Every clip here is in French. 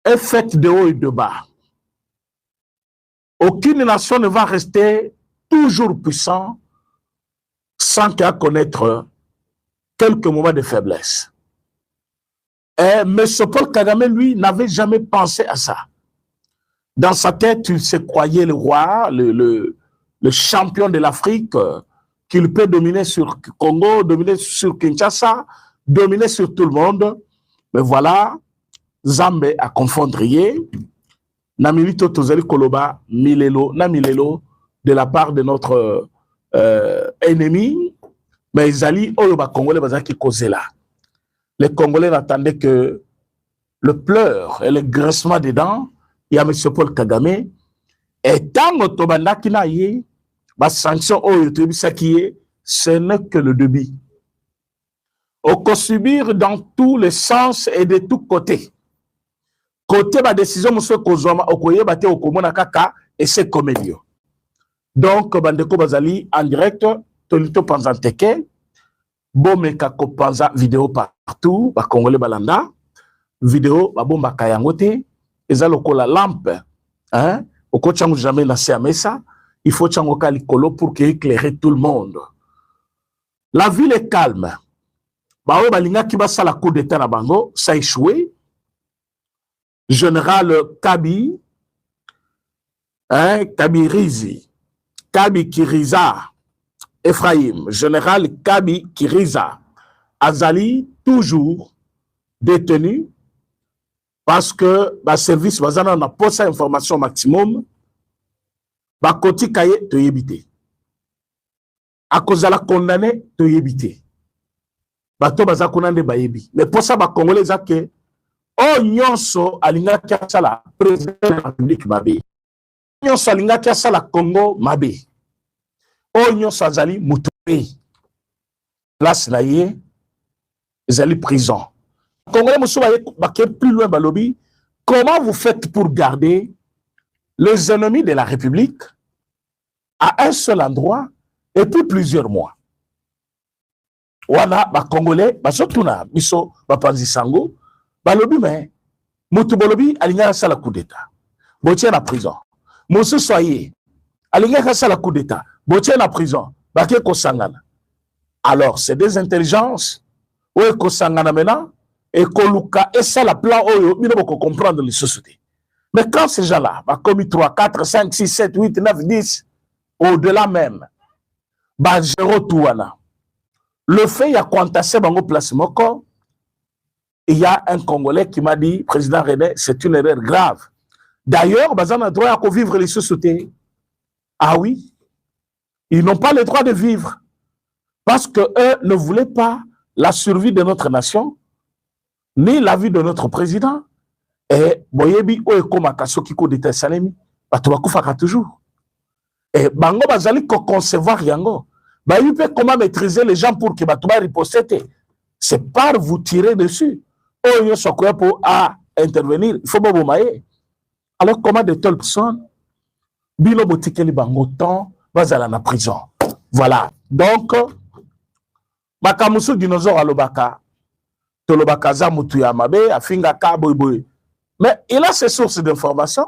est faite de haut et de bas. Aucune nation ne va rester toujours puissante sans qu'à connaître quelques moments de faiblesse. Et M. Paul Kagame, lui, n'avait jamais pensé à ça. Dans sa tête, il se croyait le roi, le champion de l'Afrique, qu'il peut dominer sur Congo, dominer sur Kinshasa, dominer sur tout le monde. Mais voilà, Zambé a confondrié. Namilito Tozali Koloba, Milelo, Namilelo, de la part de notre ennemi. Mais Zali, Oyoba Congolais, Bazaki Kozela. Les Congolais n'attendaient que le pleur et le grincement des dents. Il y a M. Paul Kagame. Et tant que Tobanda Kinaye, la sanction ce n'est que le début. On peut subir dans tous les sens et de tous côtés. Côté ma décision, monsieur Kozoma, Okoye Bate Okomona Kaka, et c'est comédie. Donc, Bandeko Bazali, en direct, Tolito Panzanteke, Bome Kako Panza, vidéo partout, ba Congolais Balanda, vidéo, ba Bomba Kayangote, et ça, la lampe, hein, au coach jamais nassé à Messa, il faut Tchangoka Likolo pour éclairer tout le monde. La ville est calme. Bao Balinga qui va sa la coup d'état na Bango, ça a échoué. Général Kabi, hein, Kabi Rizi, Kabi Kiriza, Ephraim, général Kabi Kiriza, Azali, toujours détenu, parce que le service n'a pas sa information maximum, ba koti kaye te yebite. A cause de la condamné, te yebite. Bato baza konande ba yebi. Mais pour ça, ba Congolais a que oh nyonso alinga kia la président de la République mabe. Nyonso alinga kia la Congo mabe. Oh nyonso azali mutué. Place na ye, ezali prison. Congolais muso ba plus loin balobi. Comment vous faites pour garder les ennemis de la République à un seul endroit et pour plusieurs mois? Wana ba Congolais ba sotuna biso ba panzi sango balobi mais mutu bolobi alinga sala coup d'état botie na prison musu soye alinga sala coup d'état botie na prison ba ke ko sangana. Alors c'est des intelligences ou ko sangana maintenant et ko luka et ça la plan oyo bino boko comprendre les sociétés. Mais quand ces gens-là ba commis 3 4 5 6 7 8 9 10 au-delà même ba zéro touana. Le fait, il y a contesté bango place moko. Il y a un Congolais qui m'a dit, président René, c'est une erreur grave. D'ailleurs, bazan a droit à vivre les sociétés. Ah oui, ils n'ont pas le droit de vivre parce que eux ne voulaient pas la survie de notre nation ni la vie de notre président. Et boyebi o ekomaka soki ko d'état salemi, bato bakufaka toujours. Et bango bazali ko concevoir yango. Bah, il peut comment maîtriser les gens pour que Batouba riposte. C'est par vous tirer dessus. Oh, il y a quoi pour intervenir. Il faut pas vous mailler. Alors, comment de telles personnes, Bilo Botikeli Bango temps, va à la prison. Voilà. Donc, Bakamusu dinosaure à l'Obaka, Tolobaka Zamutu Yamabe, Afinga Kaboy. Mais il a ses sources d'information.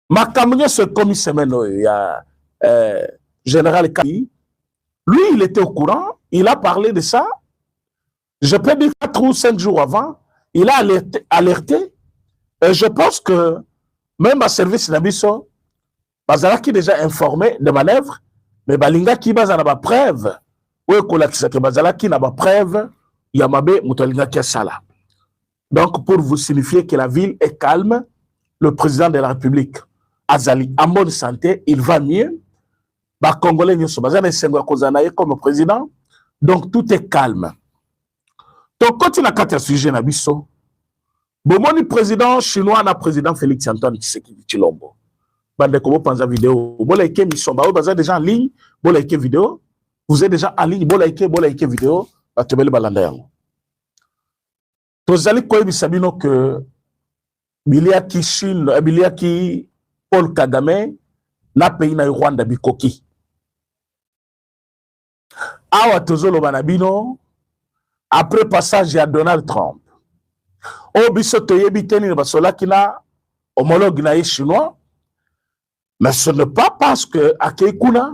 Makamunye se commis semaine, il y a. Général Kayi, lui, il était au courant, il a parlé de ça. Je peux dire 4 ou 5 jours avant, il a alerté. Et je pense que même à service Nabiso, Bazala qui est déjà informé de manœuvre, mais Balinga qui base à la preuve, ou que Bazala qui n'a pas preuve, Yamabe Moutolinga qui a ça là. Donc, pour vous signifier que la ville est calme, le président de la République, Azali, en bonne santé, il va mieux. Bah, Congolais, nous sommes comme président, donc tout est calme. Donc, quand il a 4 sujets, Nabiso, bon, mon président chinois, na président Félix Antoine Tshisekedi Tshilombo. Bande Kobo Panza vidéo, bon, like mission, bah, vous êtes déjà en ligne, bon, like vidéo, vous êtes déjà en ligne, bon, like vidéo, bah, tu veux balanda yango. Tozali koyebi sabino que bilia ki Chine, bilia ki Paul Kagame, na pays na Rwanda bikoki. Awa tozolo banabino, après passage à Donald Trump, O biso toyebi teni basola kina homologue na chinois. Mais ce n'est pas parce que à Keikuna,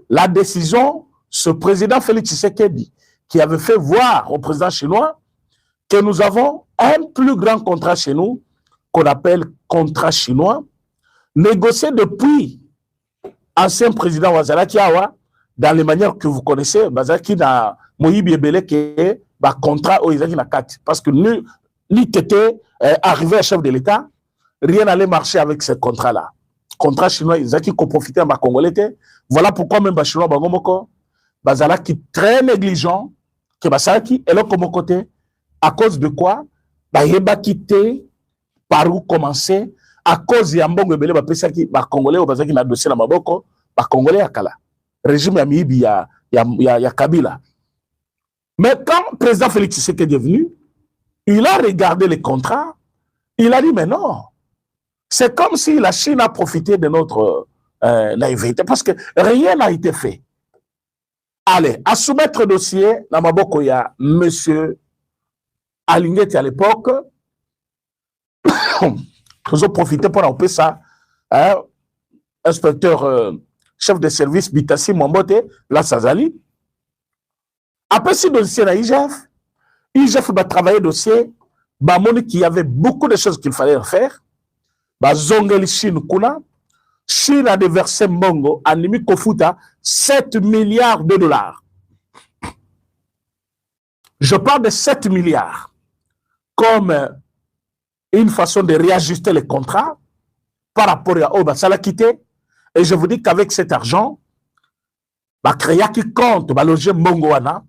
la décision, ce président Félix Tshisekedi, qui avait fait voir au président chinois que nous avons un plus grand contrat chez nous, qu'on appelle contrat chinois, négocié depuis ancien président Wazalaki Awa, dans les manières que vous connaissez, Bazaki na Moïbi Ebele qui est contrat au Isaki na 4. Parce que ni était arrivé à chef de l'État, rien n'allait marcher avec ce contrat-là. Contrat chinois, Isaki qui profitait à ma Congolais. Voilà pourquoi même Chinois Bangomoko, Bazalaki très négligent, que Bazalaki est là comme côté, à cause de quoi? Bayeba quitté, par où commencer, à cause de Yambongo Ebele, Bapesaki, Congolais, ou Bazaki na dossier na Maboko, Congolais à Kala. Régime Yamibi, ya Kabila. Mais quand le président Félix Tshisekedi est venu, il a regardé les contrats, il a dit, mais non, c'est comme si la Chine a profité de notre naïveté, parce que rien n'a été fait. Allez, à soumettre le dossier, dans Maboko, il y a monsieur Alingeti à l'époque, nous avons profité pour en ça, inspecteur, chef de service, Bitassi Mwambote, la Sazali. Après ce dossier, IGF va travailler le dossier, qu'il y avait beaucoup de choses qu'il fallait faire. Zongeli Chine Kuna, Chine a déversé Mongo, Animi Kofuta, 7 milliards de dollars. Je parle de 7 milliards comme une façon de réajuster les contrats par rapport à Oba Salakité. Et je vous dis qu'avec cet argent, créer qui compte, loger Mongoana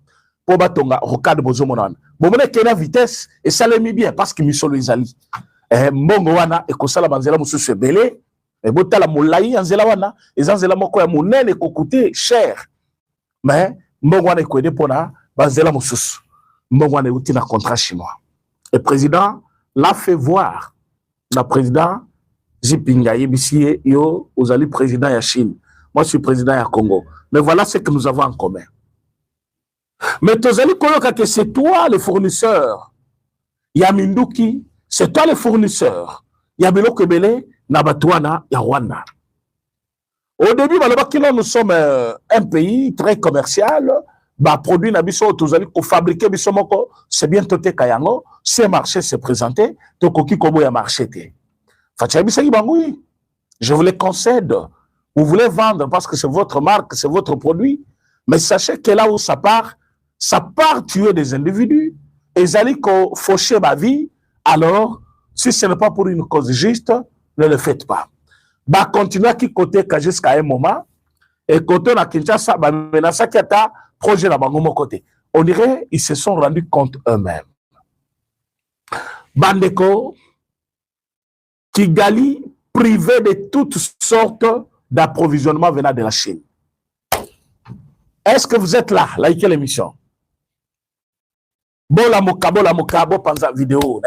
pour batonga rocade bozomonan. Bon, on est vitesse et ça l'est mis bien parce que Michel Izali. Mongoana et Kosala Banzela Moussou se belé. Et Botala Moulaï, Anzelawana, et Zanzela Moko ya Mounen et coûté cher. Mais Mongoana est coûté pour la Banzela Moussou. Mongoana est outil un contrat chinois. Le président l'a fait voir. Le président Zipinga, Yebisi, yo, vous allez président de la Chine. Moi, je suis président de Congo. Mais voilà ce que nous avons en commun. Mais tu as que c'est toi le fournisseur. Yaminduki, c'est toi le fournisseur. Yamilo Kebele, Nabatouana, Rwanda. Au début, nous sommes un pays très commercial. Produit Nabiso, tous allez fabriquer Bisomoko, c'est bien toté Kayango. Si un marché s'est présenté, Tokoki Kobo ya marché. Je vous les concède. Vous voulez vendre parce que c'est votre marque, c'est votre produit. Mais sachez que là où ça part tuer des individus. Et Zali ko faucher ma vie. Alors, si ce n'est pas pour une cause juste, ne le faites pas. Continuez à qui côté jusqu'à un moment. Et côté na Kinshasa, menasa qui a projet là mon côté. On dirait ils se sont rendus compte eux-mêmes. Bandeko, Kigali privé de toutes sortes d'approvisionnement venant de la Chine. Est-ce que vous êtes là? Likez l'émission. Bola Mokabo, Panza vidéo.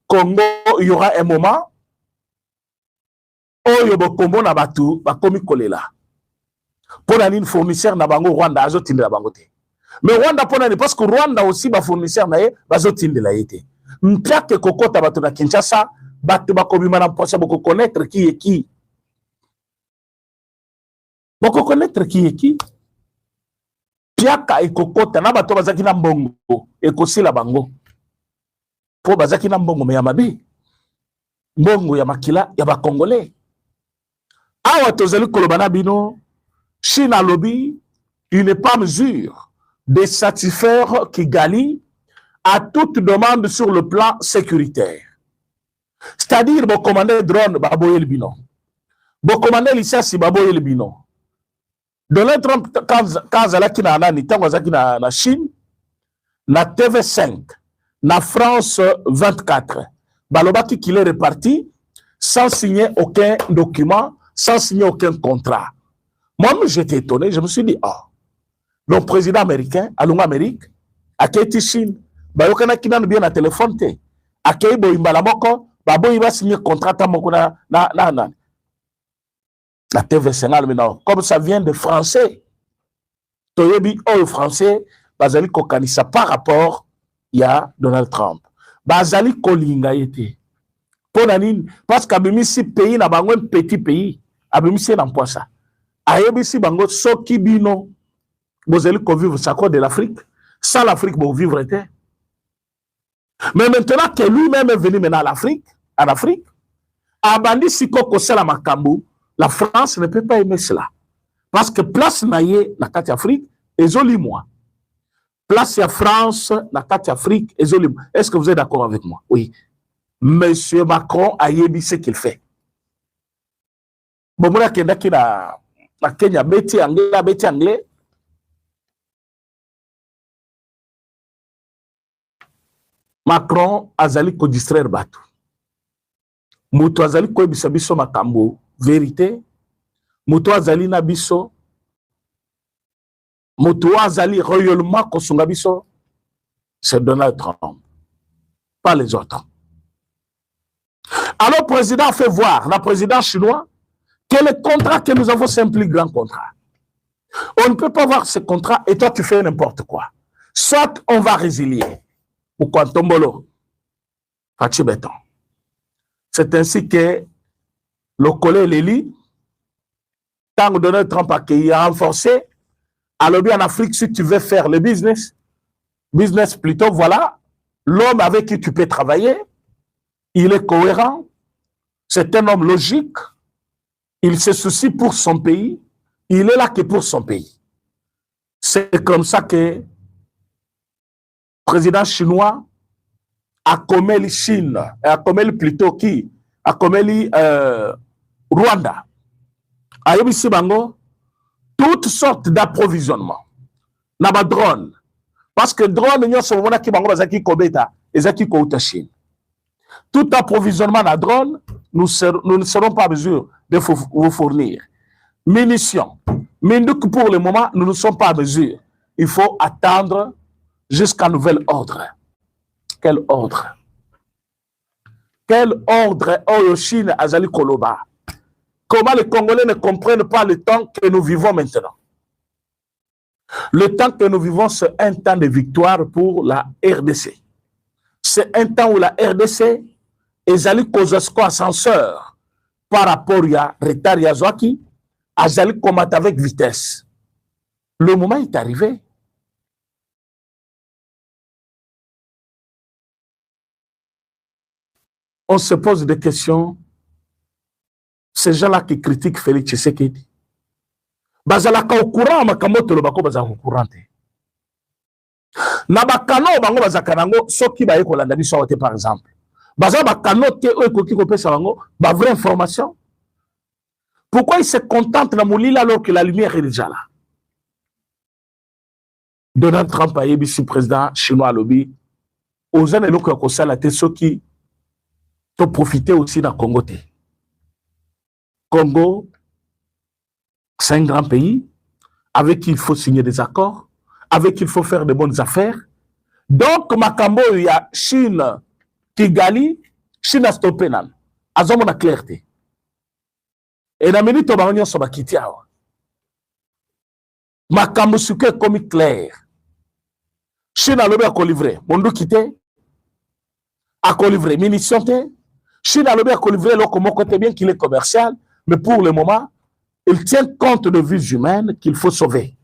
Congo, il y aura un moment où il y a Congo na batu, bakomi kolela. Pour un fournisseur na bango Rwanda, azotinde la bangote. Mais Rwanda pour parce que Rwanda aussi ba fournisseur na ye, bazotinde la yete. Mpiake kokota batu na Kinshasa, batu bakomi mana posa boko connaître qui est qui. Boko connaître qui est qui. Piaka et kokota na bato bazaki na mbongo et kosila bango. Po bazaki na mbongo me ya mabe. Mbongo ya makila ya ba Congolais. Awa tozali kolobana bino, Chine a lobby, il n'est pas en mesure de satisfaire Kigali à toute demande sur le plan sécuritaire. C'est-à-dire, bon commander drone, baboye le bino. Bon commander licence, baboye le bino. Donald Trump, quand Zalaki na anani, tant Zalaki na Chine, na TV5, na France 24, balobaki qu'il est reparti sans signer aucun document, sans signer aucun contrat. Moi, j'étais étonné, je me suis dit, le président américain, à l'Amérique, à Kaiti Chine, bayokana kinan bien à téléphone, à Kaibo Imbalamoko, babo il va signer contrat na la TV5, maintenant, comme ça vient de français, Toyebi, le français, bazali kokanisa par rapport, il y a Donald Trump. bazali kolinga yete. Parce qu'abimisi pays na bango un petit pays, abimisi na mposa. Ayebisi bango soki bino bozali ko vivre ça de l'Afrique, sans l'Afrique vous vivre était. Mais maintenant que lui-même est venu maintenant en Afrique, abandi siko kosala makambo, la France ne peut pas aimer cela. Parce que place naye na kati Afrique, ezoli moi. Place ya France na kati Afrique, ezoli moi. Est-ce que vous êtes d'accord avec moi? Oui. Monsieur Macron a yebi ce qu'il fait. Bon, moi, kendaki na Kenya, beti anglais. Macron azali ko distraire batu. Muto azali ko ebisa biso makambo, vérité. Muto azali na biso. Muto azali royalement ko sunga biso. C'est Donald Trump. Pas les autres. Alors, le président fait voir, le président chinois, que le contrat que nous avons, c'est un plus grand contrat. On ne peut pas voir ce contrat et toi, tu fais n'importe quoi. Soit on va résilier. Ou quoi, tombolo. C'est ainsi que le collègue Léli, tant que Donald Trump a renforcé, alors bien en Afrique, si tu veux faire le business plutôt, voilà, l'homme avec qui tu peux travailler, il est cohérent, c'est un homme logique, il se soucie pour son pays, il est là que pour son pays. C'est comme ça que le président chinois a commis Chine, a commis plutôt qui? A commis Rwanda. A yobisi bango toutes sortes d'approvisionnement. Naba drone. Parce que drone, nous sommes qui bango bazaki kobeta, ezaki kouta Chine. Tout approvisionnement à drone, nous ne serons pas en mesure de vous fournir. Munitions. Mais pour le moment, nous ne sommes pas en mesure. Il faut attendre jusqu'à nouvel ordre. Quel ordre? Quel ordre au Chine Azali Koloba? Comment les Congolais ne comprennent pas le temps que nous vivons maintenant? Le temps que nous vivons, c'est un temps de victoire pour la RDC. C'est un temps où la RDC ezali kozasko ascenseur par rapport à retard yazwaki, azali combattre avec vitesse. Le moment est arrivé. On se pose des questions. Ces gens-là qui critiquent Félix Tshisekedi, bazalaka au courant makamoto le bako bazaka au courant. Na bakano bango bazaka nango soki baye kolanda biso wote par exemple. Bazaba bakano te o ekoki kopesa bango ba vraie information. Pourquoi ils se contentent na molila alors que la lumière est déjà là? Donald Trump a yebisi président chinois lobby aux années loko ko sala te soki to profiter aussi dans Congo te. Congo, c'est un grand pays avec qui il faut signer des accords, avec qui il faut faire de bonnes affaires. Donc, Makambo, il y a Chine, Kigali, Chine a stoppé. Azom a clarté. Et la minute où on a quitté, Makambo suke comme clair. Chine a levé à colivrer. Mondo quitté, à colivrer. Munitions, Chine a levé à colivrer, là, comme côté bien qu'il est commercial. Mais pour le moment, il tient compte de vies humaines qu'il faut sauver.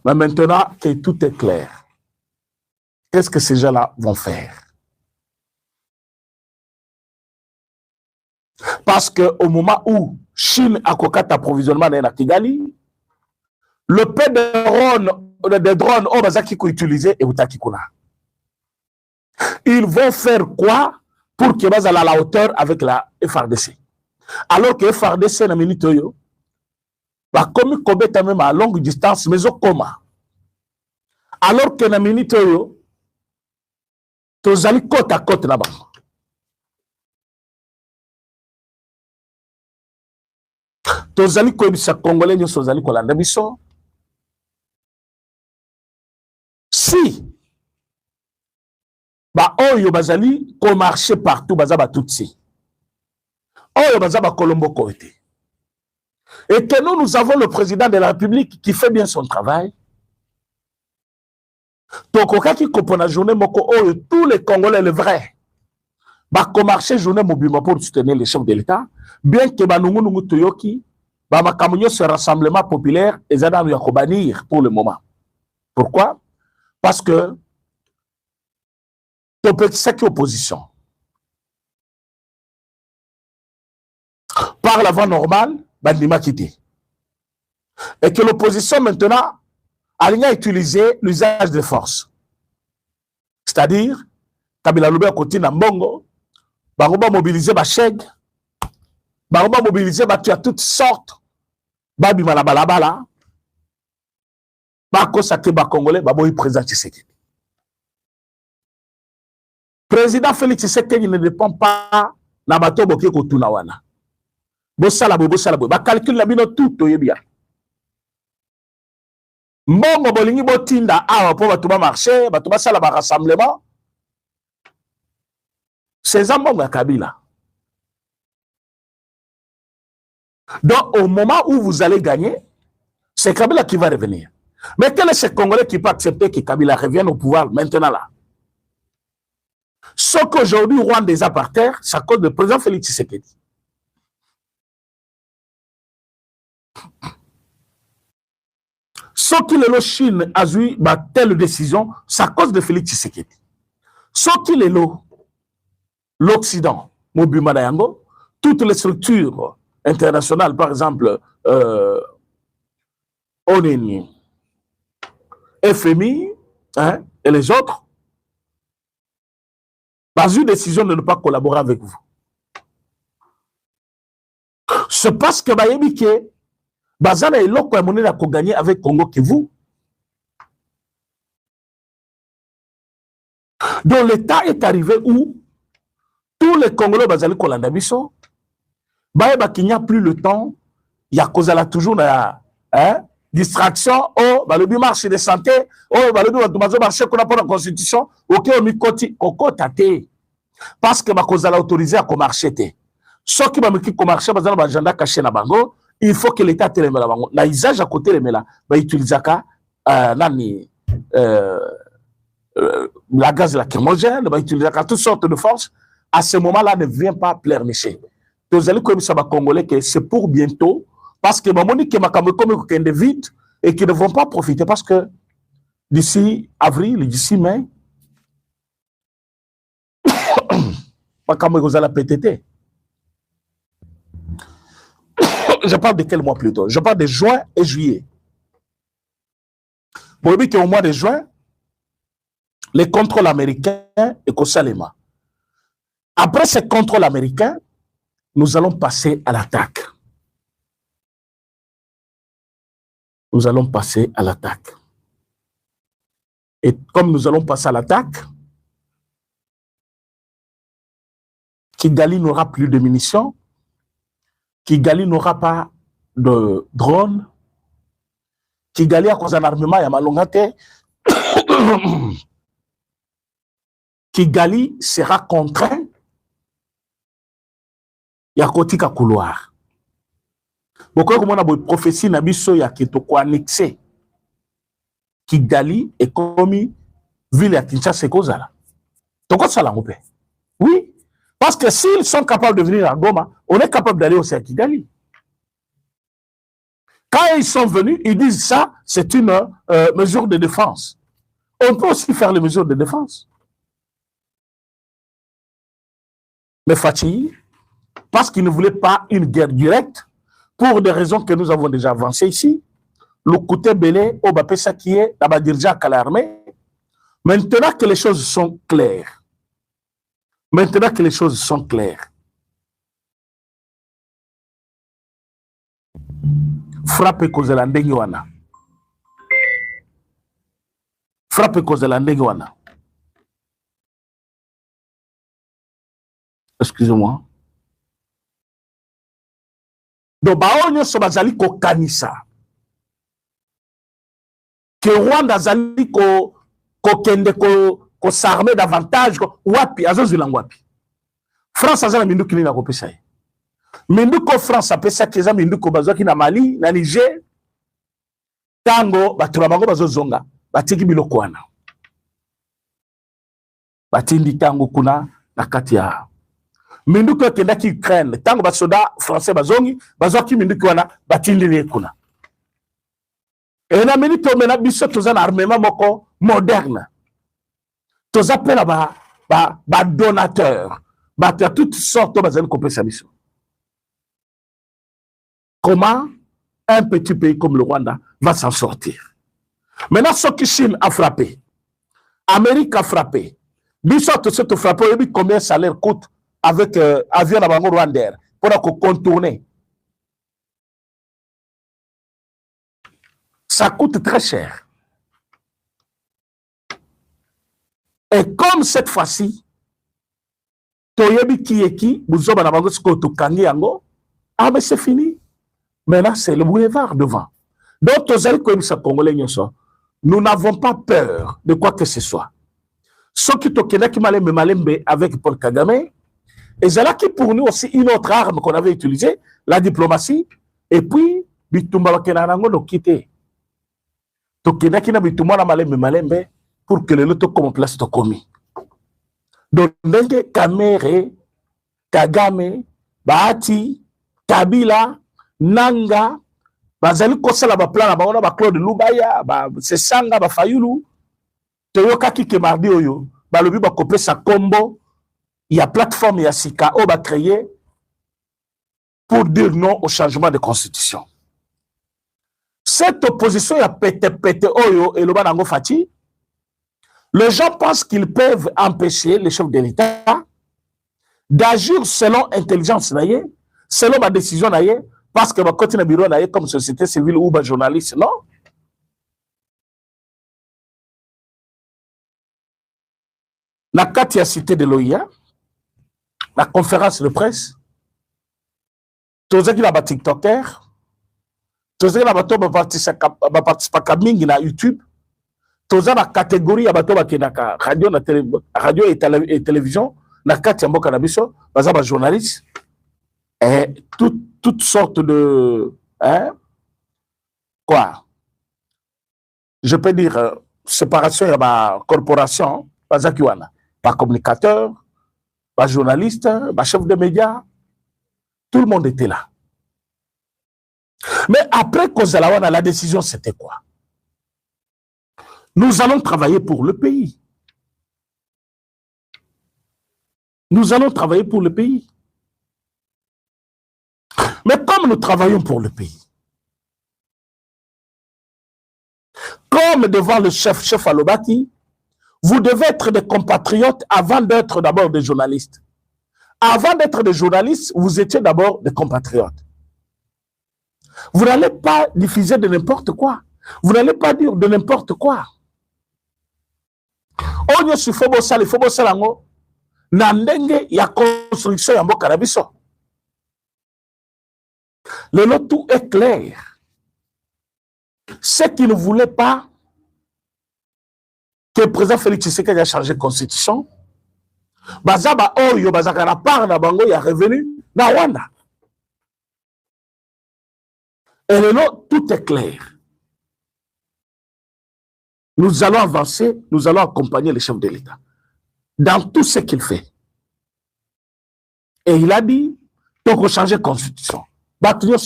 Mais maintenant que tout est clair, qu'est-ce que ces gens-là vont faire? Parce qu'au moment où Chine a coquat approvisionnement dans Kigali, le peu de drones au Bazaki qu'on utilisait et Utakikuna. Ils vont faire quoi pour qu'ils soient à la hauteur avec la FRDC? Alors que FRDC n'a minute yo, bah comme Kobeta même à longue distance, mais au coma. Alors que na minute yo, tozali côte à côte là-bas. Tozali koebisa Congolais nyo tozali kolanda biso. Si ba oyo bazali ko marcher partout bazaba tutsi oyo bazaba kolombo kote et que nous avons le président de la République qui fait bien son travail, donc qui comprend la journée, tous les Congolais, le vrai, va marcher journée mobile pour soutenir les chefs de l'État, bien que Banungu Toyoki, ce rassemblement populaire, et ça va bannir pour le moment. Pourquoi? Parce que c'est qui opposition. Par la voie normale, Bandima quitté. Et que l'opposition maintenant a utilisé l'usage de force. C'est-à-dire, Kabila Loubé à côté de Mbongo, Baroba mobiliser Bacheg, Baroba mobiliser Batu à toutes sortes, Babi Malabalabala, Bako Sake Bakongolais, Baboui président Tshisekedi. Président Félix Tshisekedi ne dépend pas na bato boké Kotunawana. Bossala boy, ba calcul la bino tout toyebia. Mbongo bolingi botinda awa po bato ba marché, bato ba sala ba rassemblement. C'est un Mbongo ya Kabila. Donc au moment où vous allez gagner, c'est Kabila qui va revenir. Mais quel est ce Congolais qui peut accepter que Kabila revienne au pouvoir maintenant là? Ce qu'aujourd'hui Rwanda est par terre, c'est à cause du président Félix Tshisekedi. Ce qui est la Chine a eu telle décision, c'est à cause de Félix Tshisekedi. Ce qui est l'Occident, toutes les structures internationales, par exemple, ONU, FMI hein, et les autres, ont eu décision de ne pas collaborer avec vous. C'est parce que Bazana est l'autre qui a gagné avec Congo que vous. Donc l'État est arrivé où tous les Congolais Bazali Kolandabiso, qu'il n'y a plus le temps, il y a toujours la distraction, le marché de santé, le marché qu'on a pour la constitution, ok, on y parce que Bakozala autorisé à commarcher. Ceux qui ont marché, bazana agenda caché na bango, il faut que l'État te remela bango. Na usage à côté remela, utilisaka la gaz lacrymogène, utilisaka toutes sortes de forces. À ce moment-là, ne vient pas pleurnicher. Vous allez comme ça Congolais que c'est pour bientôt, parce que Mamoni qui m'a comme de vide et qui ne vont pas profiter parce que d'ici avril, d'ici mai, PTT. Je parle de quel mois plutôt? Je parle de juin et juillet. Pour le qu'au mois de juin, les contrôles américains et Kosalema. Après ces contrôles américains, nous allons passer à l'attaque. Nous allons passer à l'attaque. Et comme nous allons passer à l'attaque, Kigali n'aura plus de munitions, Kigali n'aura pas de drones, Kigali a cause d'un armement, il y a malongate. Kigali sera contraint, il y a côté à couloir. Pourquoi comme on a une prophétie nabiso ya kitoko annexé Kigali est commis ville à Kinshasa c'est cause là. Donc ça l'a coupé. Oui, parce que s'ils sont capables de venir à Goma, on est capable d'aller aussi à Kigali. Quand ils sont venus, ils disent ça, c'est une mesure de défense. On peut aussi faire les mesures de défense. Mais Fatih, parce qu'il ne voulait pas une guerre directe, pour des raisons que nous avons déjà avancées ici, le côté belé, au Bapesa qui est là-bas déjà à l'armée. Maintenant que les choses sont claires, frappe cause de l'Andengwana. Excusez-moi. Donc, baonyo sobazali ko kanisa. Que Rwanda zali ko kende ko s'armer davantage wapi azozila wapi. France azala mindu kini na kopesa. Minduko France appelle ça que ça minduko bazwaki na Mali, na Niger. Tango batura bango bazozonga, batiki biloko wana. Batindi tango kuna na kati ya minduko kendaki Ukraine, tango basoda français bazongi, bazwaki minduko wana batindi kuna. Et na minute mena biso toza na armement moko moderne. Toza pela ba donateur, ba toutes sortes bazali kopesa biso. Comment un petit pays comme le Rwanda va s'en sortir? Maintenant, ce que Chine a frappé, Amérique a frappé, Bissot se frappé, combien salaire coûte avec avion à Bango Rwanda pour contourner? Ça coûte très cher. Et comme cette fois-ci, Toyebi Kieki, vous avez Bango Skoto Kangi Yango, ah mais c'est fini. Maintenant, c'est le boulevard devant. Donc, nous n'avons pas peur de quoi que ce soit. Ce qui est avec Paul Kagame, et c'est là qui pour nous aussi une autre arme qu'on avait utilisée, la diplomatie, et puis, pour que le loto comme place de commis. Donc, Kamere, Kagame, Bahati, Kabila, Nanga, bazali kosala ba plan na bango ba Claude Lubaya, ba Sesanga, ba Fayulu, toyoka ki ke mardi oyo, ba lobi ba kopesa kombo, il y a plateforme ya sika o ba créer pour dire non au changement de constitution. Cette opposition ya pété oyo et loba nango fati, les gens pensent qu'ils peuvent empêcher les chefs de l'État d'agir selon intelligence naie, selon ma décision naie. Parce que quand on a bureau comme société civile ou journaliste, non. La Katia cité de l'OIA, la conférence de presse, tous ceux qui ont TikToker, tous ceux qui ont participé à YouTube, tous ceux qui ont catégorie radio et télévision, la Katia Mbokanabiso, les journalistes, et toutes sortes de... Hein, quoi? Je peux dire, séparation de ma corporation, pas communicateur, pas journaliste, pas chef de médias, tout le monde était là. Mais après Kozalawana, la décision, c'était quoi? Nous allons travailler pour le pays. Nous allons travailler pour le pays. Mais comme nous travaillons pour le pays, comme devant le chef Alobaki, vous devez être des compatriotes avant d'être d'abord des journalistes. Avant d'être des journalistes, vous étiez d'abord des compatriotes. Vous n'allez pas diffuser de n'importe quoi. Vous n'allez pas dire de n'importe quoi. Onyo si fobo salango, nandenge ya construction ya mboka na biso. Le lot tout est clair. Ceux qui ne voulaient pas que le président Félix Tshisekedi a changé de constitution, bazaba oyo bazaka na part na bango ya revenu na Rwanda. Et le lot tout est clair. Nous allons avancer, nous allons accompagner le chef de l'État dans tout ce qu'il fait. Et il a dit, donc changer de constitution. Donc il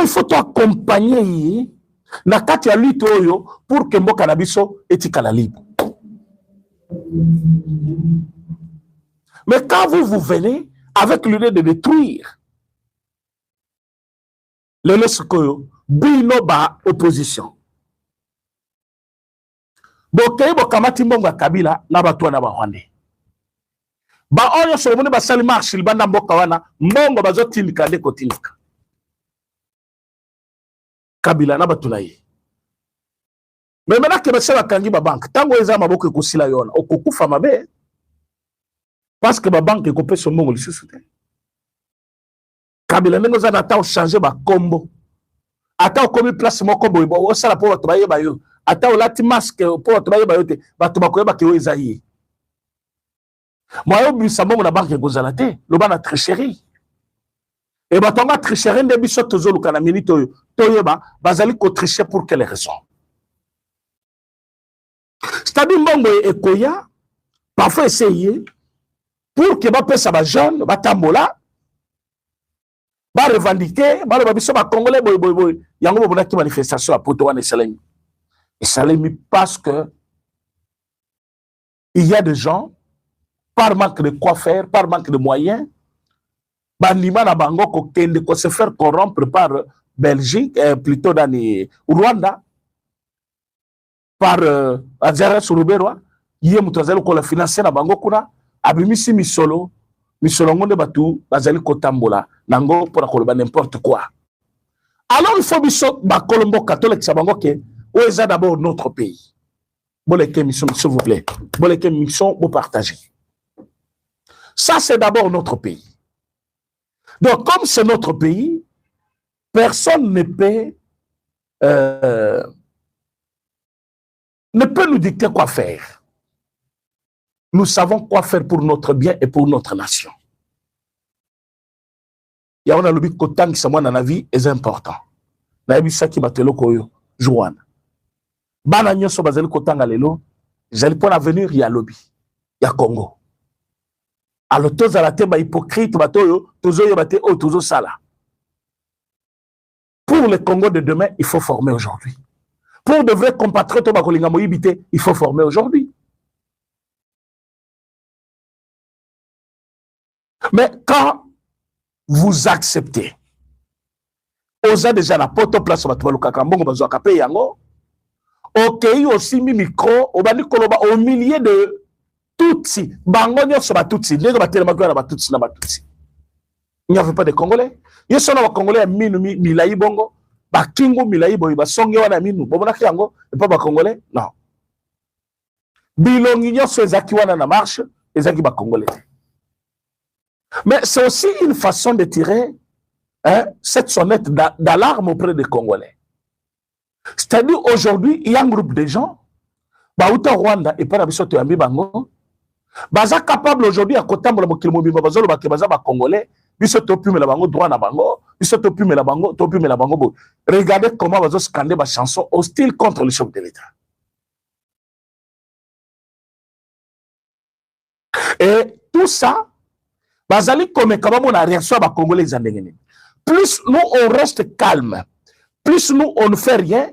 faut accompagner na kati ya lutte oyo pour que mboka na biso etikala libre. Mais quand vous venez avec l'idée de détruire le Leskoyo, bino ba opposition. Bokei bokamati mbongo Kabila na batwa na Rwanda. Ba oyo somoni basali marche libanda mboka wana mbongo bazotindika ndeko tindika. Kabila na batuna ye. Mais maintenant que basala kangi ba banque, tango eza maboko ekosila yona, okokufa mabe. Parce que ba banque ekopesa mbongo lisusu te. Kabila nengo za nata o changer ba kombo. Ata o komi place moko boy bo osala po bato baye bayo. Ata o lati masque po bato baye bayo te, bato bakoyeba ke o eza ye. Moi, je suis la banque de Gozalate, le ban a tricherie. Et bah, ton tricherie, de biso tozo le kanamini toyeba, bazali ko tricher pour quelle raison? C'est-à-dire, Mbongo et Koya, parfois essayer, pour que ba pesa ba jeune, ba tambola, ba revendiquer, ba biso ba congolais boy. Yango bona ki manifestation à Poto wana Salemi. Et Salemi parce que il y a des gens, par manque de quoi faire, par manque de moyens, bandima na bango ko se faire corrompre par Belgique, plutôt dans Rwanda, par Azara Suruberwa, yé mutazelo ko la financer na bango kuna, abimisi misolo ngonde batu bazali ko tambola, nango pour akoloba n'importe quoi. Alors il faut biso ba Colombo catholique sa bango ke o eza d'abord notre pays. Boleke mission s'il vous plaît. Boleke mission vous partager. Ça c'est d'abord notre pays. Donc comme c'est notre pays, personne ne peut nous dicter quoi faire. Nous savons quoi faire pour notre bien et pour notre nation. Il y a un lobby qui est dans la vie est important. Il y a un qui est Joanne. Bana nyoso bazali kotanga lelo, jali pour l'avenir ya lobby, ya Congo. Alors tous à la tête hypocrite batoyo, tozo bate o tozo sala. Pour le Congo de demain, il faut former aujourd'hui. Pour de vrais compatriotes bakolinga moyibité, il faut former aujourd'hui. Mais quand vous acceptez, osa déjà la poto place batobaluka kambongo bazwa kapé yango, ok, aussi mi micro, au milieu de Tutsi, bango nyonso ba Tutsi, ndenge batelema ko na ba Tutsi na ba Tutsi. Il n'y avait pas de Congolais. Ils sont les Congolais minu milai bongo, ba kingo milai boy ba songe wana minu. Bomona kiango, et pas ba Congolais. Non. Bilongi nyonso ezaki wana na marche, ezaki ba Congolais. Mais c'est aussi une façon de tirer cette sonnette d'alarme auprès des Congolais. C'est-à-dire aujourd'hui, il y a un groupe de gens, Bauta Rwanda et pas Bisoto Yambi Bango, baza capable aujourd'hui à côté de Mokilmobi Babazolo Bakebaza Congolais, Bisoto Pume la Bango, droit na Bango, Bisoto Pume la Bango, Topume la Bango. Regardez comment Bazo scander ma chanson hostile contre le chef de l'État. Et tout ça, Bazali comme on a réaction à Congolais. Plus nous on reste calme, plus nous on ne fait rien,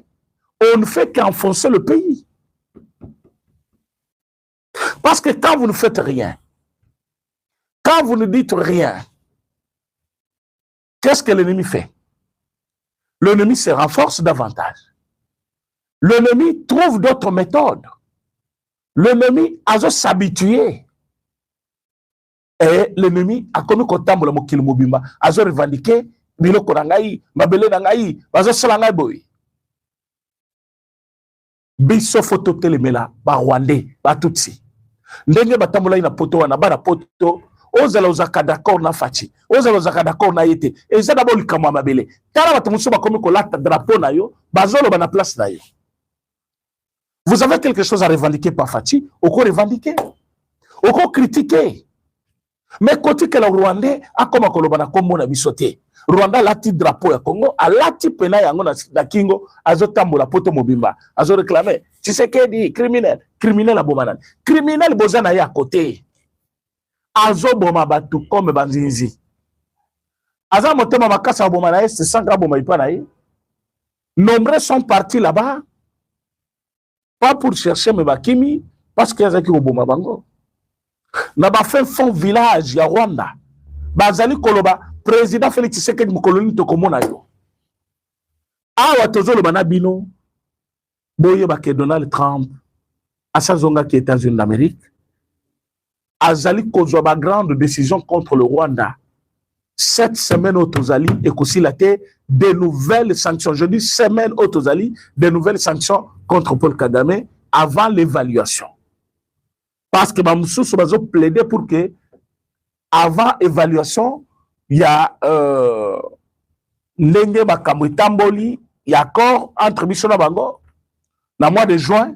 on ne fait qu'enfoncer le pays. Parce que quand vous ne faites rien, quand vous ne dites rien, qu'est-ce que l'ennemi fait? L'ennemi se renforce davantage. L'ennemi trouve d'autres méthodes. L'ennemi a s'habituer. Et l'ennemi a connu qu'on tambola mokil mobimba, a revendiqué, bilo korangai, mabele nangai, bazo salangai boy. Biso photo telemela, ba Rwandais, ba Tutsi. Ndenge batambola ina poto wana, ba na poto, ozala ozaka d'accord na fachi, ozala ozaka d'accord na yete, et ça d'abord likamo mabele. Tala batamuso ba komi ko lata drapeau na yo, bazolo ba na place na yo. Vous avez quelque chose à revendiquer par fachi, oko revendiquer, oko critiquer. Mais côté que le Rwandais a comme koloba na kombo na bisoté. Rwanda lati drapeau ya Congo, a lati pena yango na kingo, azo tambola poto mobimba, azo réclamer. Tu sais qu'est dit criminel à bomanan. Criminel bozana ya côté. Azo boma batu comme banzinzi. Aza motema makasa bomana c'est 100 grammes boma ipana yi. Nombreux sont partis là-bas pas pour chercher mes bakimi parce qu'il y a qui boma bango. Na ba fin fond village ya Rwanda bazali koloba président Félix Tshisekedi mukoloni to komona yo awa tozolo bana bino boye ba ke Donald Trump asazonga ki États-Unis d'Amérique azali kozwa ba grande décision contre le Rwanda cette semaine au tozali et kosi la té de nouvelles sanctions, je dis semaine au tozali de nouvelles sanctions contre Paul Kagame avant l'évaluation. Parce que Mamoussou bazo plaider pour que, avant évaluation, il y a Ndenge Makambo Tamboli, il y a accord entre Bissona Bango, dans le mois de juin,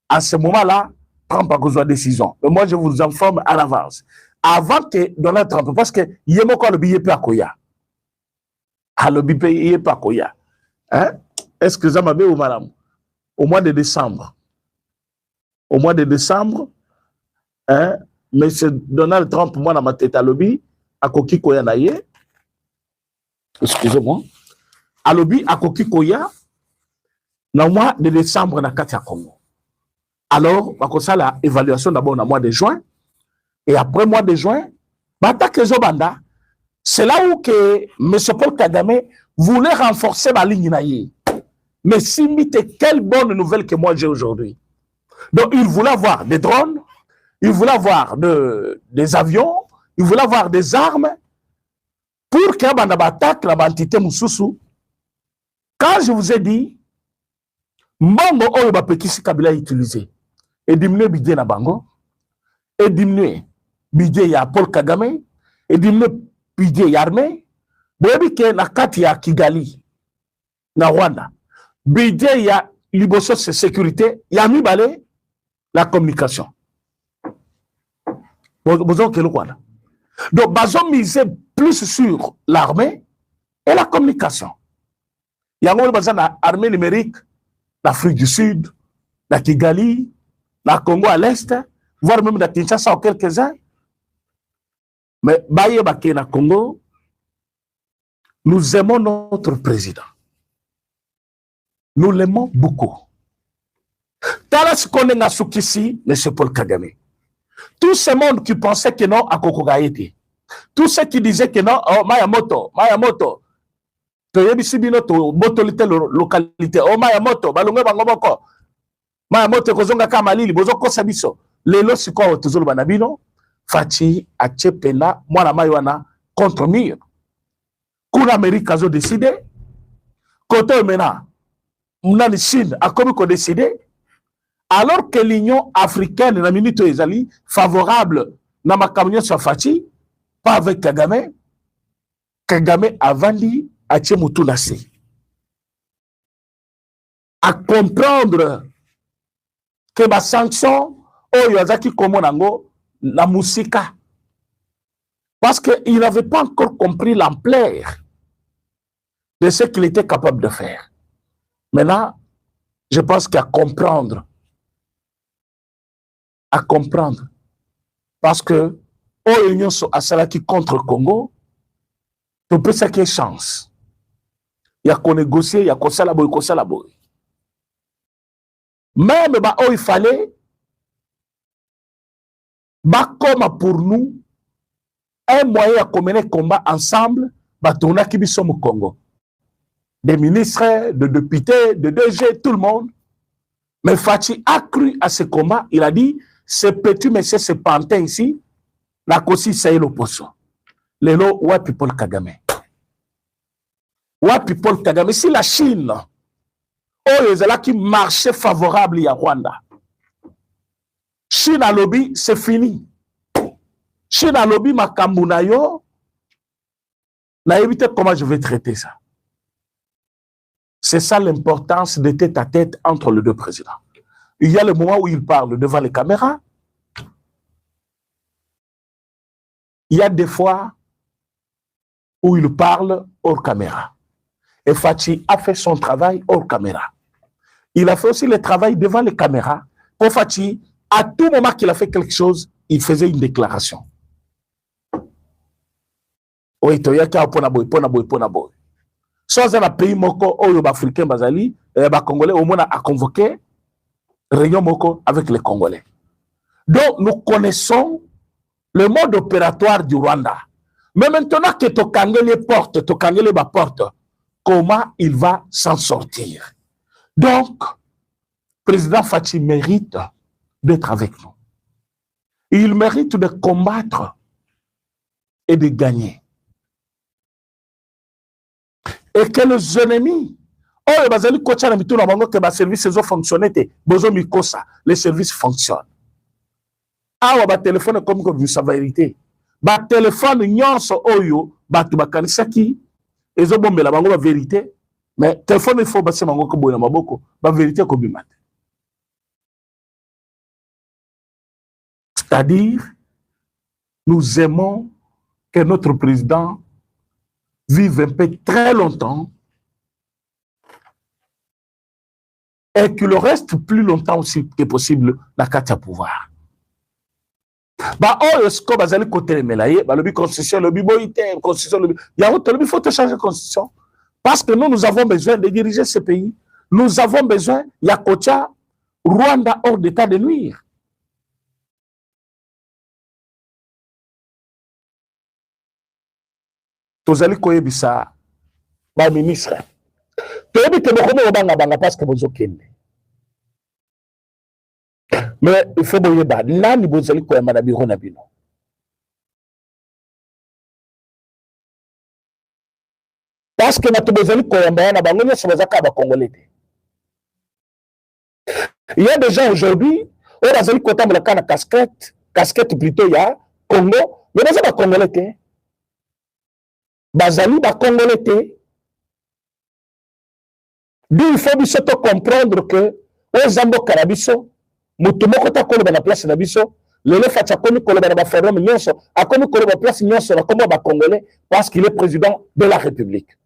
à ce moment-là, Trump a besoin de décision. Mais moi, je vous informe à l'avance. Avant que Donald Trump, parce que il y a encore le billet pas koya. Ah, le billet pas koya. Hein? Est-ce que ça m'a bien ou madame? Au mois de décembre. Au mois de décembre, hein? M. Donald Trump, moi, dans ma tête à lobby, à Koki Koya Naye. Excusez-moi. À lobby, à Koki Koya, dans le mois de décembre, dans Katia Congo. Alors, on a la évaluation d'abord dans le mois de juin. Et après le mois de juin, c'est là où que M. Paul Kagame voulait renforcer ma ligne naïe. Mais s'imite, quelle bonne nouvelle que moi j'ai aujourd'hui. Donc, il voulait avoir des drones, il voulait avoir des avions, il voulait avoir des armes pour qu'il y ait une attaque, la entité Moussoussou. Quand je vous ai dit, Mbongo Oyo Bapekisi Kabila utilisé, et diminuer le budget na Bango, et diminuer le budget ya Paul Kagame, et diminuer le budget ya armée, boyebi ke na kati ya Kigali, na Rwanda, budget ya liboso de sécurité, ya mibale la communication. Donc, ils ont misé plus sur l'armée et la communication. Il y a l'armée numérique, l'Afrique du Sud, la Kigali, la Congo à l'Est, voire même la Kinshasa en quelques-uns. Mais Baye Baké na Congo, nous aimons notre président. Nous l'aimons beaucoup. Talas Konenga Soukissi, M. Paul Kagame. Tout ce monde qui pensait que non à Kokogaïti. Tous ceux qui disaient que non, oh, Mayamoto. Localité. Oh, Mayamoto, Balunga Bangomoko. Mayamoto, Kozonga Kamalili, Bozoko Sabiso. Lelo Siko, Tuzulu Banabino. Fati, Achepena, Mwana Maywana, contre mur. Kuna Amérique a décidé. Côté maintenant, Mnani Chine a comme qu'on décidé. Alors que l'Union africaine, la minute est favorable dans ma communion sur Fati, pas avec Kagame. Kagame a vendu à Tchemoutounassi. À comprendre que ma sanction, oh, Yazaki Komonango, la Moussika. Parce qu'il n'avait pas encore compris l'ampleur de ce qu'il était capable de faire. Maintenant, je pense qu'à comprendre. Parce que, au Union à cela qui contre le Congo, tu peux ça qu'il y ait chance. Il y a qu'on négocie, il y a qu'on s'alaboye, Même bah, il fallait, bah, comme pour nous, un moyen à mener combat ensemble, bah, tourner qui sommes au Congo. Des ministres, de députés, de DG, tout le monde. Mais Fati a cru à ce combat, il a dit, ce petit monsieur, ce pantin ici, la Kossi, c'est l'opposition. Les lots, ouais, people Kagame. Ouais, people Kagame. Si la Chine, oh, ils là qui marchait favorable à Rwanda. Chine à lobby, c'est fini. Chine à lobby, ma Kambunayo, n'a évité comment je vais traiter ça. C'est ça l'importance de tête à tête entre les deux présidents. Il y a le moment où il parle devant les caméras. Il y a des fois où il parle hors caméra. Et Fati a fait son travail hors caméra. Il a fait aussi le travail devant les caméras. Pour Fati, à tout moment qu'il a fait quelque chose, il faisait une déclaration. Oui, tu y a qu'à ponaboy. Soit dans le pays moko, ou les Africains bazali, les Congolais, au moins a convoqué réunion moko avec les Congolais. Donc, nous connaissons le mode opératoire du Rwanda. Mais maintenant que Tokangele porte, comment il va s'en sortir? Donc, le président Fati mérite d'être avec nous. Il mérite de combattre et de gagner. Et que les ennemis, oh, les services fonctionnent, les services fonctionnent. Ah, on va téléphone comme vous savez vérité. Ba téléphone nyonso oyo batu bakanisaki ezo bombela bango ba vérité, mais téléphone il faut basi bango ko boya maboko ba vérité ko bimate. C'est-à-dire, nous aimons que notre président vive un peu très longtemps et qu'il reste plus longtemps aussi que possible dans le pouvoir. Bah, oh, ce que vous allez côté le constitution, le biboïté, constitution, il faut changer la constitution. Parce que nous avons besoin de diriger ce pays. Nous avons besoin, Yakocha, Rwanda hors d'état de nuire. Tozali koyebisa ba ministre. Toyebi te bokomo banga parce que bozo kende. Mais il faut boyeba nani bozali koyamba na biro na bino. Parce que notre bozali koyamba na bango nyonso bazaka ba congolais. Il y a des gens aujourd'hui, on bazali kotambola kana casquette plutôt ya Congo, mais bazali ba congolais. Bazali ba congolais te. Il faut biso comprendre que aux zambo karabiso mutumoko ta koloba na place na biso lelo facha komi koloba na ba forum nyonso akomi koloba place nyonso na kombo ba congolais parce qu'il est président de la République.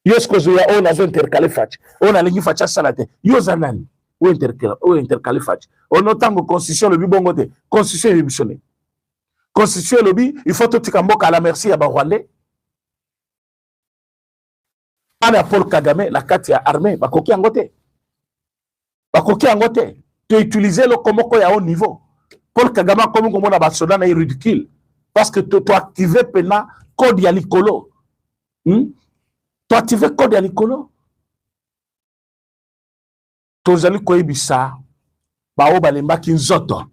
Yosko zuya on a intercalé facha on a lingi facha salate yozanani ou intercalé facha on otango constitution le bibongo te constitution ebisone. Constitution lobby, il faut tout tikamboka à la merci à Rwandais. Ana Paul Kagame, la carte armée, bakoki angote. Bakoki angote. Tu utiliser le komoko à haut niveau. Paul Kagame, comme on a basoda na ridicule. Parce que tu activé pena code ya likolo. Tu activé code ya likolo. Tozali koyebisa, ba o balemba kinzoto.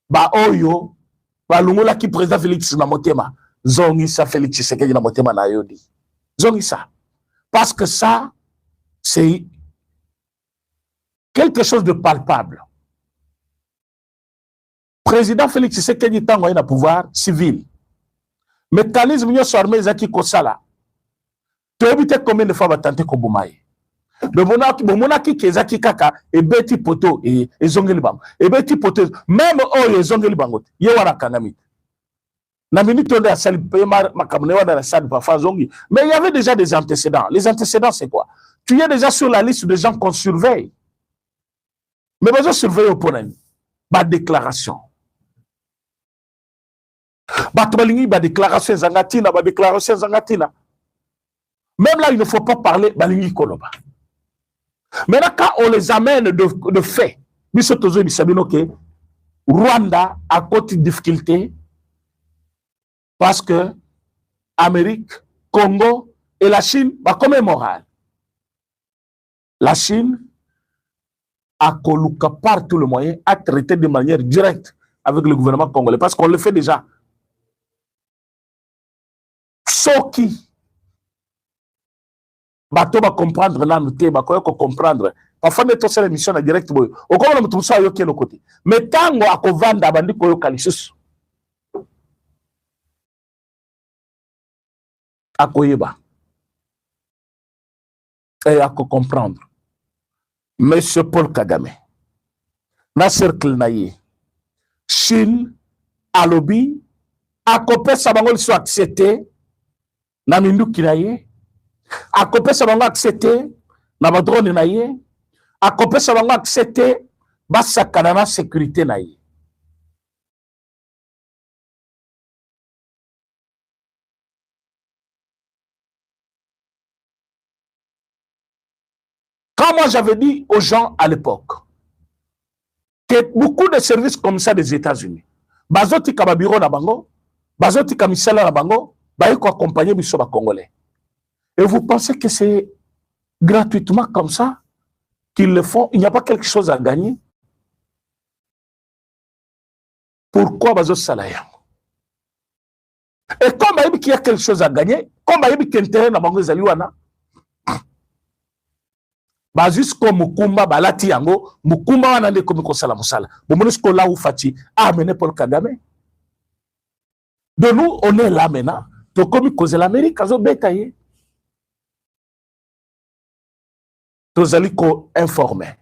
Ba oyo balungola ki président Félix na motema zongisa Félix Tshisekedi na motema na yodi zongisa parce que ça c'est quelque chose de palpable. Président Félix Tshisekedi tango na pouvoir civil mécanisme nyo armé zaki kosala to ebite combien de fois ba tenter ko bumaye le monaki kezaki kaka e beti poto et zongeli bango e beti poto même oyo zongeli bango ye wana kanami na minute on a sali makamne wana na sali parfois zongi mais il y avait déjà des antécédents. Les antécédents c'est quoi? Tu es déjà sur la liste des gens qu'on surveille, mais besoin surveiller au ponani ba déclaration ba tobalingi ba déclaration zangatina ba déclaration zangatina. Même là il ne faut pas parler balingi koloba. Maintenant, quand on les amène de fait, Rwanda a côté de difficulté parce que Amérique, Congo et la Chine, bah, comme est moral. La Chine a coloqué par tous les moyens à traiter de manière directe avec le gouvernement congolais parce qu'on le fait déjà. Ceux qui bato ba comprendre na noté ba ko comprendre parfois meto sala mission na direct boy o ko na mutu sa yo ke côté mais tango akovanda bandi ko yo kalisus akoyeba et ako comprendre monsieur Paul Kagame na cercle na ye Chine alobi akopesa bango so accepté na minduki na ye akopesa bango accepté na ba drone na ye akopesa bango accepté basakana na sécurité na ye. Quand moi j'avais dit aux gens à l'époque que beaucoup de services comme ça des États-Unis bazoti ka ba bureau na bango bazoti ka misala na bango ba ko accompagner biso ba congolais. Et vous pensez que c'est gratuitement comme ça qu'ils le font? Il n'y a pas quelque chose à gagner? Pourquoi Bazo Salaya? Et comme il y a quelque chose à gagner, comme il y a intérêt à Bango Zaliwana, jusqu'au Mukumba, Balati Yango, Mukumba, on a des commis Kosala Moussala. Bon, là où Fati a amené Paul Kagame. De nous, on est là maintenant. Donc, comme il cause l'Amérique, ils ont bétaillé. Tozali ko informé.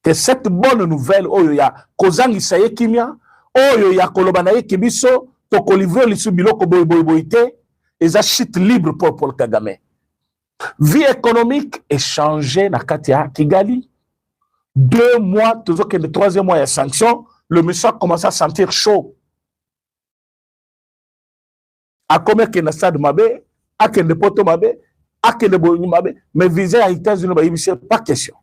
que cette bonne nouvelle, oyo ya kozangisa ye kimia, oyo ya koloba na ye kibiso, toko livrer lisu biloko boy boy boy te, eza chute libre pour Paul Kagame. Vie économique est changée na Katia Kigali. 2 mois, toujours que le 3e mois, il y a sanction, le monsieur a commencé à sentir chaud. A combien qu'il y a stade mabe, a qu'il y a poto mabe, a qu'il y a boyou mabe, mais viser à États-Unis, pas question.